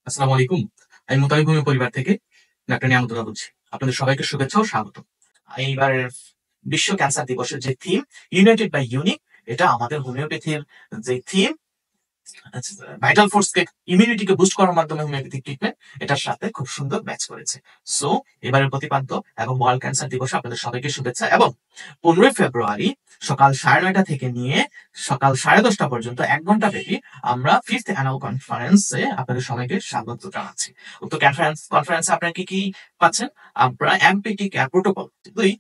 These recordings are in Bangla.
আসসালামু আলাইকুম। আমি মোতালেব ভূমি পরিবার থেকে ডাক্তার নিয়ামতুল্লাহ বলছি। আপনাদের সবাইকে শুভেচ্ছা ও স্বাগত। এইবারের বিশ্ব ক্যান্সার দিবসের যে থিম ইউনাইটেড বাই ইউনিক, এটা আমাদের হোমিওপ্যাথির যে থিম ভাইটাল ফোর্সকে ইমিউনিটিকে বুস্ট করার মাধ্যমে হোমিওপ্যাথিক ট্রিটমেন্ট, এটার সাথে খুব সুন্দর ম্যাচ করেছে। সো এবারের প্রতিপাদ্য এবং ওয়ার্ল্ড ক্যান্সার দিবসে আপনাদের সবাইকে শুভেচ্ছা। এবং 15 ফেব্রুয়ারি সকাল 9:30 থেকে নিয়ে সকাল 10:30 পর্যন্ত 1 ঘন্টা ব্যাপী আমরা ফিফথ অ্যানুয়াল কনফারেন্সে আপনাদের সবাইকে স্বাগত জানাচ্ছি। উক্ত কনফারেন্সে আপনারা কি কি পাচ্ছেন? আমরা এমপিটি কেয়ার প্রোটোকল, দুই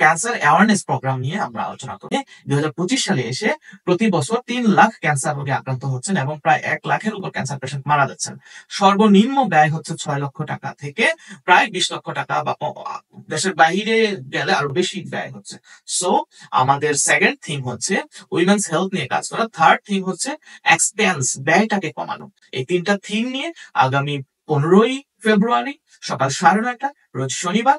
ক্যান্সার অ্যাওয়ারনেস প্রোগ্রাম নিয়ে আমরা আলোচনা করি। 2025 সালে এসে প্রতি বছর 3 লাখ ক্যান্সার রোগে আক্রান্ত হচ্ছেন এবং প্রায় 1 লাখের উপর ক্যান্সার পেশেন্ট মারা যাচ্ছেন। সর্বনিম্ন ব্যয় হচ্ছে 6 লক্ষ টাকা থেকে প্রায় 20 লক্ষ টাকা, বা দেশের বাইরে গেলে আরো বেশি ব্যয় হচ্ছে। সো আমাদের সেকেন্ড থিম হচ্ছে উইমেন্স হেলথ নিয়ে কাজ করা, থার্ড থিম হচ্ছে এক্সপেন্স, ব্যয়টাকে কমানো। এই তিনটা থিম নিয়ে আগামী 15 ফেব্রুয়ারি সকাল 9:30 রোজ শনিবার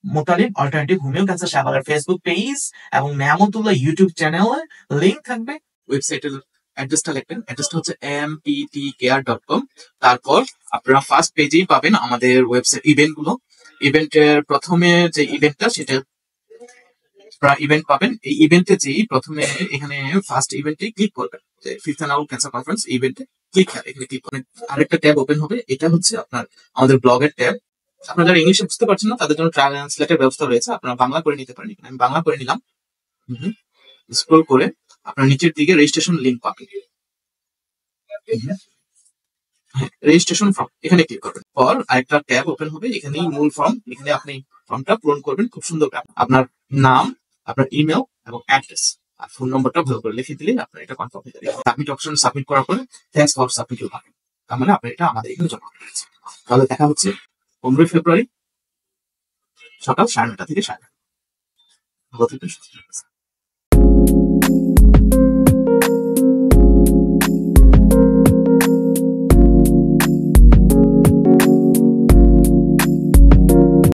মোতালিব অল্টারনেটিভ হোমিও ক্যান্সার সাভারের ফেসবুক পেজ এবং নিয়ামতুল্লাহ ইউটিউব চ্যানেলে লিংক থাকবে। ওয়েবসাইটের অ্যাড্রেসটা লিখবেন, অ্যাড্রেসটা হচ্ছে mptcare.com। তারপর আপনারা ফার্স্ট পেজেই পাবেন আমাদের ওয়েবসাইট ইভেন্ট গুলো। ইভেন্টের প্রথমে যে ইভেন্টটা, সেটা ইভেন্ট পাবেন। এই ইভেন্টে যেই প্রথমে এখানে ফার্স্ট ইভেন্টে ক্লিক করবেন, যে ফিফথ অ্যানুয়াল ক্যান্সার কনফারেন্স ইভেন্টে এখানে ক্লিক করেন। আরেকটা ট্যাব ওপেন হবে, এটা হচ্ছে আপনার আমাদের ব্লগের ট্যাব। আপনারা যারা ইংলিশে বুঝতে পারছেন না, তাদের জন্য ট্রান্সলেটের ব্যবস্থা রয়েছে, আপনারা বাংলা করে নিতে পারেন। আমি বাংলা করে নিলাম। স্ক্রল করে আপনার নিচের দিকে রেজিস্ট্রেশন লিংক পাবেন। রেজিস্ট্রেশন ফর্ম এখানে ক্লিক করবেন। পর আরেকটা ট্যাব ওপেন হবে, এখানেই মূল ফর্ম। এখানে আপনি ফর্মটা পূরণ করবেন খুব সুন্দর। আপনার নাম, আপনার ইমেল এবং অ্যাড্রেস আর ফোন নম্বরটা ভালো করে লিখে দিলে আপনার এটা কনফার্ম হয়ে যাবে। সাবমিট অপশন সাবমিট করার পরে থ্যাঙ্কস ফর সাবমিট ইউর পাবেন। তার মানে আপনি এটা আমাদের এখানে জমা করে দিয়েছেন। তাহলে দেখা হচ্ছে 15 ফেব্রুয়ারি সকাল 9:30 থেকে 9:30।